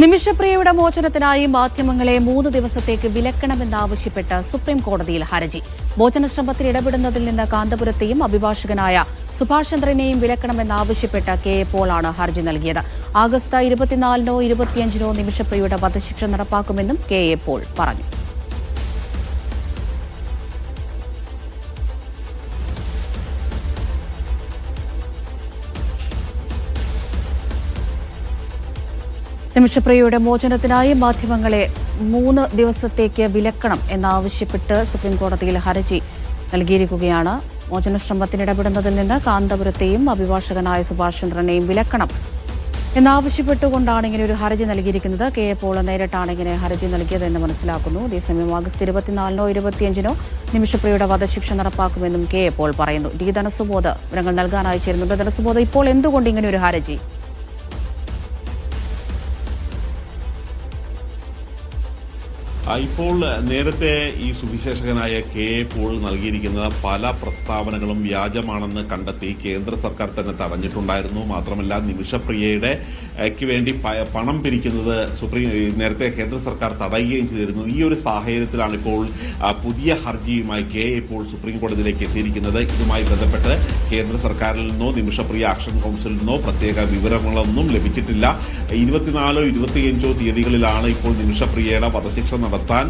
നിമിഷപ്രിയയുടെ മോചനത്തിനായി മാധ്യമങ്ങളെ 3 ദിവസത്തേക്ക് വിലക്കണമെന്നാവശ്യപ്പെട്ട് സുപ്രീം കോടതിയിൽ ഹർജി. മോചനശ്രമത്തിൽ ഇടപെടുന്നതിൽ നിന്ന് കാന്തപുരത്തെയും അഭിഭാഷകനായ സുഭാഷ് ചന്ദ്രനെയും വിലക്കണമെന്നാവശ്യപ്പെട്ട് കെ.എ. പോളാണ് ഹർജി നൽകിയത്. ആഗസ്റ്റ് 24-നോ 25-നോ നിമിഷപ്രിയയുടെ വധശിക്ഷ നടപ്പാക്കുമെന്നും കെ.എ. പോൾ പറഞ്ഞു. നിമിഷപ്രിയയുടെ മോചനത്തിനായി മാധ്യമങ്ങളെ 3 ദിവസത്തേക്ക് വിലക്കണം എന്നാവശ്യപ്പെട്ട് സുപ്രീംകോടതിയിൽ ഹർജി നൽകിയിരിക്കുകയാണ്. മോചനശ്രമത്തിന് ഇടപെടുന്നതിൽ നിന്ന് കാന്തപുരത്തെയും അഭിഭാഷകനായ സുഭാഷ് ചന്ദ്രനെയും വിലക്കണം എന്നാവശ്യപ്പെട്ടുകൊണ്ടാണ് ഇങ്ങനെ ഒരു ഹർജി നൽകിയിരിക്കുന്നത്. കെ.എ. പോൾ നേരിട്ടാണ് ഇങ്ങനെ ഹർജി നൽകിയതെന്ന് മനസ്സിലാക്കുന്നു. അതേസമയം ആഗസ്റ്റ് 24-നോ 25-നോ നിമിഷപ്രിയയുടെ വധശിക്ഷ നടപ്പാക്കുമെന്നും കെ.എ. പോൾ പറയുന്നു. ഡി ധനസുബോധ് വിവരങ്ങൾ നൽകാനായി ചേരുന്നുണ്ട്. ധനസുബോധ്, ഇപ്പോൾ എന്തുകൊണ്ട് ഇങ്ങനെ ഒരു ഹർജി? ഇപ്പോൾ നേരത്തെ ഈ സുവിശേഷകനായ കെ.എ. പോൾ നൽകിയിരിക്കുന്ന പല പ്രസ്താവനകളും വ്യാജമാണെന്ന് കണ്ടെത്തി കേന്ദ്ര സർക്കാർ തന്നെ തടഞ്ഞിട്ടുണ്ടായിരുന്നു. മാത്രമല്ല, നിമിഷപ്രിയയുടെ വേണ്ടി പണം പിരിക്കുന്നത് നേരത്തെ കേന്ദ്ര സർക്കാർ തടയുകയും ചെയ്തിരുന്നു. ഈ ഒരു സാഹചര്യത്തിലാണ് ഇപ്പോൾ പുതിയ ഹർജിയുമായി കെ.എ. പോൾ സുപ്രീം കോടതിയിലേക്ക് എത്തിയിരിക്കുന്നത്. ഇതുമായി ബന്ധപ്പെട്ട് കേന്ദ്ര സർക്കാരിൽ നിന്നോ നിമിഷപ്രിയ ആക്ഷൻ കൌൺസിലിൽ നിന്നോ പ്രത്യേക വിവരങ്ങളൊന്നും ലഭിച്ചിട്ടില്ല. 24-ഓ 25-ഓ തീയതികളിലാണ് ഇപ്പോൾ നിമിഷപ്രിയയുടെ വധശിക്ഷ നടത്താൻ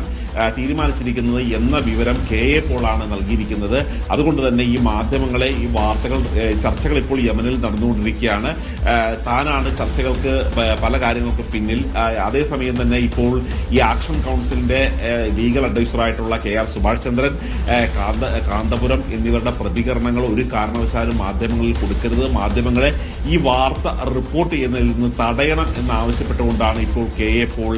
തീരുമാനിച്ചിരിക്കുന്നത് എന്ന വിവരം കെ.എ. പോളാണ് നൽകിയിരിക്കുന്നത്. അതുകൊണ്ട് തന്നെ ഈ മാധ്യമങ്ങളെ ഈ ചർച്ചകൾ ഇപ്പോൾ യമനിൽ നടന്നുകൊണ്ടിരിക്കുകയാണ്. താനാണ് ചർച്ചകൾക്ക് പല കാര്യങ്ങൾക്കും പിന്നിൽ. അതേസമയം തന്നെ ഇപ്പോൾ ഈ ആക്ഷൻ കൌൺസിലിന്റെ ലീഗൽ അഡ്വൈസറായിട്ടുള്ള കെ.ആർ. സുഭാഷ് ചന്ദ്രൻ, കാന്തപുരം എന്നിവരുടെ പ്രതികരണങ്ങൾ ഒരു കാരണവശാലും മാധ്യമങ്ങളിൽ കൊടുക്കരുത്, മാധ്യമങ്ങളെ ഈ വാർത്ത റിപ്പോർട്ട് ചെയ്യുന്നതിൽ നിന്ന് തടയണം എന്നാവശ്യപ്പെട്ടുകൊണ്ടാണ് ഇപ്പോൾ കെ.എ. പോൾ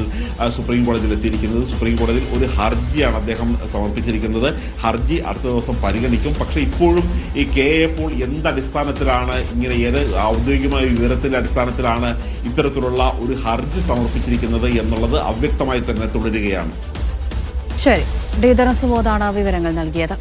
സുപ്രീം കോടതിയിൽ എത്തിയിരിക്കുന്നത്. സുപ്രീം കോടതിയിൽ ഒരു ഹർജിയാണ് അദ്ദേഹം സമർപ്പിച്ചിരിക്കുന്നത്. ഹർജി അടുത്ത ദിവസം പരിഗണിക്കും. പക്ഷേ ഇപ്പോഴും ഈ കെ.എ. പോൾ എന്തടിസ്ഥാനത്തിലാണ് ഇങ്ങനെ ഔദ്യോഗികമായ വിവരത്തിന്റെ അടിസ്ഥാനത്തിലാണ് ഇത്തരത്തിലുള്ള ഒരു ഹർജി സമർപ്പിച്ചിരിക്കുന്നത് എന്നുള്ളത് അവ്യക്തമായി തന്നെ തുടരുകയാണ്. ശരി, ഡി ധനസുബോധാണ് വിവരങ്ങൾ നൽകിയത്.